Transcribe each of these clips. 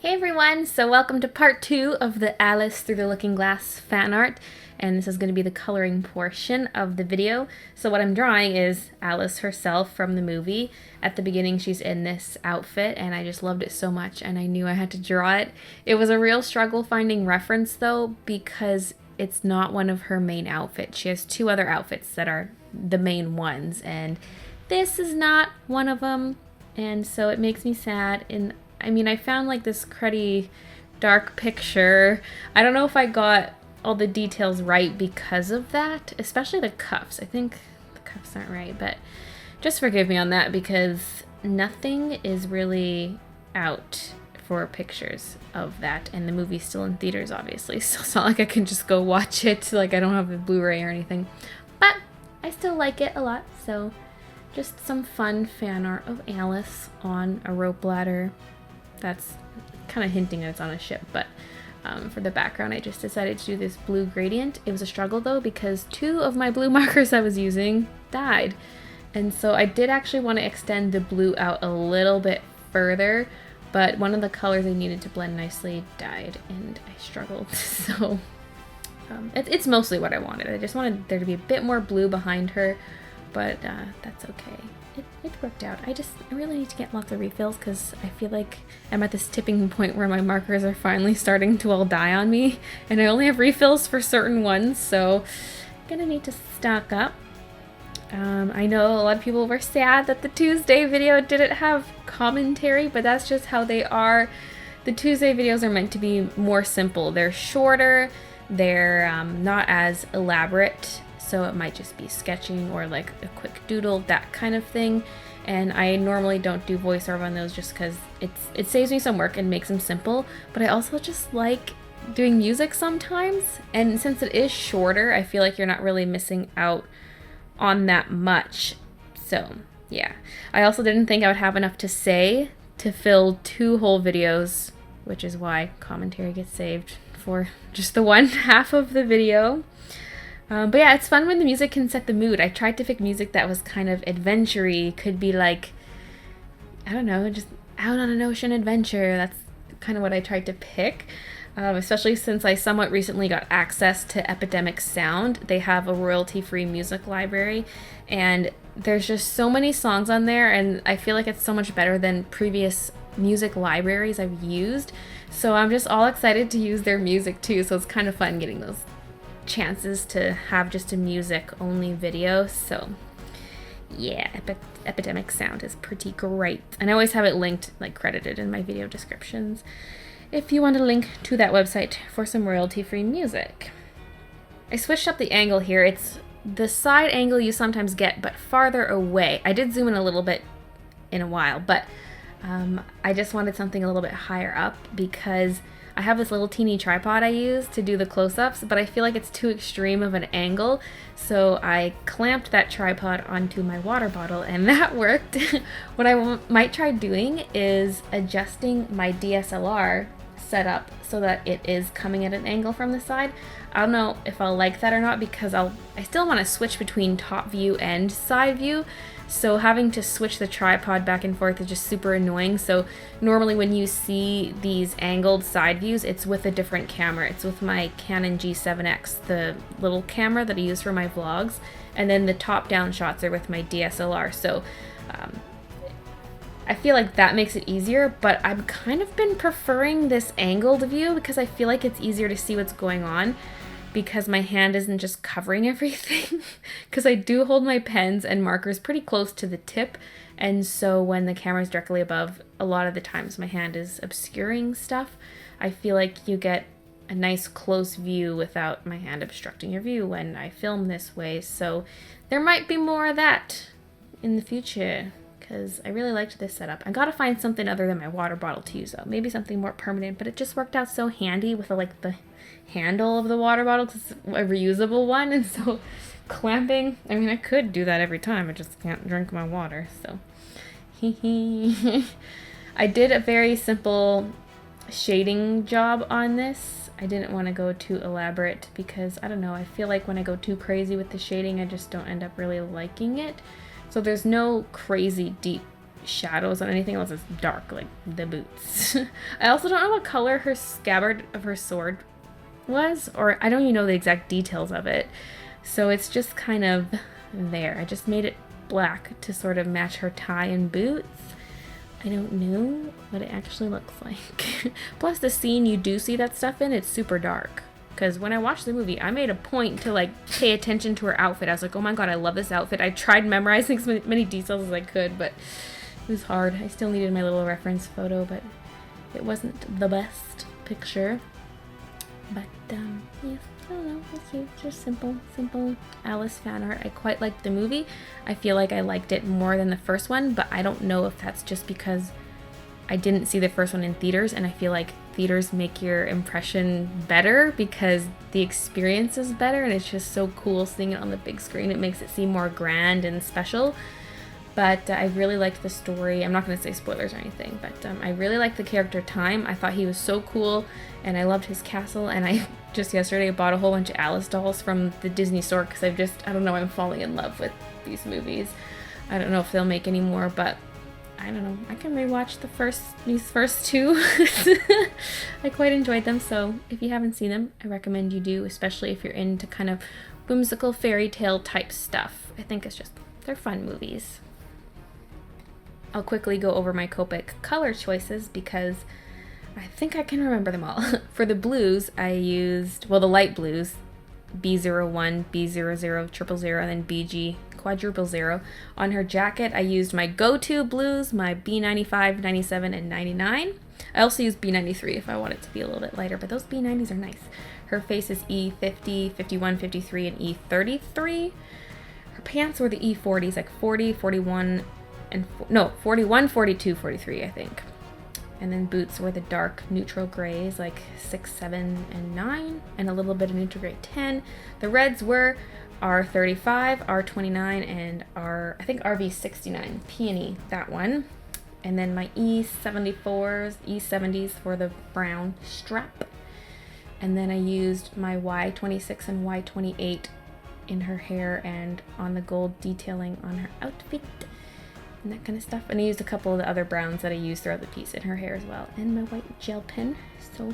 Hey everyone, so welcome to part 2 of the Alice Through the Looking Glass fan art, and this is going to be the coloring portion of the video. So what I'm drawing is Alice herself from the movie. At the beginning she's in this outfit and I just loved it so much and I knew I had to draw it. It was a real struggle finding reference though because it's not one of her main outfits. She has 2 other outfits that are the main ones and this is not one of them, and so it makes me sad. And I mean, I found like this cruddy dark picture. I don't know if I got all the details right because of that, especially the cuffs. I think the cuffs aren't right, but just forgive me on that because nothing is really out for pictures of that, and the movie's still in theaters obviously, so it's not like I can just go watch it. Like, I don't have the Blu-ray or anything, but I still like it a lot. So just some fun fan art of Alice on a rope ladder. That's kind of hinting that it's on a ship, but for the background I just decided to do this blue gradient. It was a struggle though because 2 of my blue markers I was using died, and so I did actually want to extend the blue out a little bit further, but one of the colors I needed to blend nicely died and I struggled. So it's mostly what I wanted. I just wanted there to be a bit more blue behind her, but that's okay. It worked out. I really need to get lots of refills because I feel like I'm at this tipping point where my markers are finally starting to all die on me, and I only have refills for certain ones, so I'm gonna need to stock up. I know a lot of people were sad that the Tuesday video didn't have commentary, but that's just how they are. The Tuesday videos are meant to be more simple. They're shorter, they're not as elaborate, so it might just be sketching or like a quick doodle, that kind of thing. And I normally don't do voiceover on those just because it saves me some work and makes them simple, but I also just like doing music sometimes, and since it is shorter I feel like you're not really missing out on that much. So yeah, I also didn't think I would have enough to say to fill 2 whole videos, which is why commentary gets saved for just the one half of the video. But yeah, it's fun when the music can set the mood. I tried to pick music that was kind of adventure-y, could be like, I don't know, just out on an ocean adventure. That's kind of what I tried to pick, especially since I somewhat recently got access to Epidemic Sound. They have a royalty-free music library, and there's just so many songs on there, and I feel like it's so much better than previous music libraries I've used. So I'm just all excited to use their music too, so it's kind of fun getting those chances to have just a music only video. So yeah, Epidemic Sound is pretty great, and I always have it linked, like credited in my video descriptions if you want a link to that website for some royalty-free music. I switched up the angle here. It's the side angle you sometimes get, but farther away. I did zoom in a little bit in a while, but I just wanted something a little bit higher up because I have this little teeny tripod I use to do the close-ups, but I feel like it's too extreme of an angle, so I clamped that tripod onto my water bottle, and that worked. What I might try doing is adjusting my DSLR setup so that it is coming at an angle from the side. I don't know if I'll like that or not because I still want to switch between top view and side view. So having to switch the tripod back and forth is just super annoying. So normally when you see these angled side views, it's with a different camera. It's with my Canon G7X, the little camera that I use for my vlogs. And then the top-down shots are with my DSLR. So I feel like that makes it easier, but I've kind of been preferring this angled view because I feel like it's easier to see what's going on, because my hand isn't just covering everything. Because I do hold my pens and markers pretty close to the tip, and so when the camera is directly above, a lot of the times my hand is obscuring stuff. I feel like you get a nice close view without my hand obstructing your view when I film this way, so there might be more of that in the future because I really liked this setup. I gotta find something other than my water bottle to use though, maybe something more permanent, but it just worked out so handy with the handle of the water bottle because it's a reusable one, and so clamping, I mean I could do that every time, I just can't drink my water, so I did a very simple shading job on this. I didn't want to go too elaborate because I don't know, I feel like when I go too crazy with the shading I just don't end up really liking it. So there's no crazy deep shadows on anything else. It's dark, like the boots. I also don't know what color her scabbard of her sword was, or I don't even know the exact details of it. So it's just kind of there. I just made it black to sort of match her tie and boots. I don't know what it actually looks like. Plus the scene you do see that stuff in, it's super dark. Because when I watched the movie, I made a point to like pay attention to her outfit. I was like, oh my god, I love this outfit. I tried memorizing as many details as I could, but it was hard. I still needed my little reference photo, but it wasn't the best picture. But yes, I don't know, it's cute. Just simple Alice fan art. I quite liked the movie. I feel like I liked it more than the first one, but I don't know if that's just because I didn't see the first one in theaters, and I feel like theaters make your impression better because the experience is better, and it's just so cool seeing it on the big screen. It makes it seem more grand and special. But I really liked the story. I'm not going to say spoilers or anything, but I really liked the character Time. I thought he was so cool, and I loved his castle, and I just yesterday bought a whole bunch of Alice dolls from the Disney store because I don't know, I'm falling in love with these movies. I don't know if they'll make any more, but I don't know. I can rewatch these first two. I quite enjoyed them, so if you haven't seen them, I recommend you do, especially if you're into kind of whimsical fairy tale type stuff. I think they're fun movies. I'll quickly go over my Copic color choices because I think I can remember them all. For the blues, I used, well, the light blues, B01, B00, 000, and then BG quadruple 0. On her jacket, I used my go-to blues, my B95, 97, and 99. I also used B93 if I want it to be a little bit lighter, but those B90s are nice. Her face is E50, 51, 53, and E33. Her pants were the E40s, like 40, 41, 41, 42, 43, I think. And then boots were the dark neutral grays, like 6, 7, and 9, and a little bit of neutral gray 10. The reds were R35, R29, and I think RV69, peony, that one. And then my E74s, E70s for the brown strap. And then I used my Y26 and Y28 in her hair and on the gold detailing on her outfit. And that kind of stuff. And I used a couple of the other browns that I used throughout the piece in her hair as well. And my white gel pen. So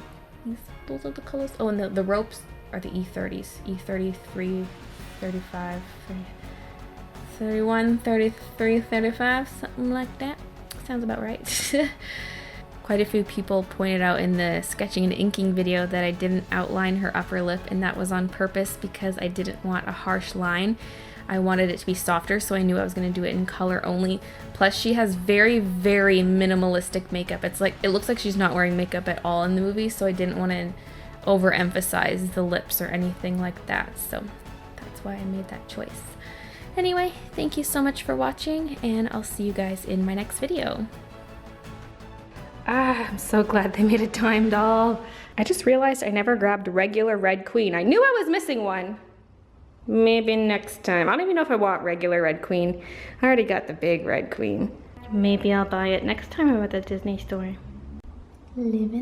those are the colors. Oh, and the ropes are the E30s. E33, 35, 31, 33, 35, something like that. Sounds about right. Quite a few people pointed out in the sketching and inking video that I didn't outline her upper lip, and that was on purpose because I didn't want a harsh line. I wanted it to be softer, so I knew I was going to do it in color only. Plus, she has very, very minimalistic makeup. It looks like she's not wearing makeup at all in the movie, so I didn't want to overemphasize the lips or anything like that. So that's why I made that choice. Anyway, thank you so much for watching, and I'll see you guys in my next video. I'm so glad they made a time doll. I just realized I never grabbed regular Red Queen. I knew I was missing one. Maybe next time. I don't even know if I want regular Red Queen. I already got the big Red Queen. Maybe I'll buy it next time I'm at the Disney store. Living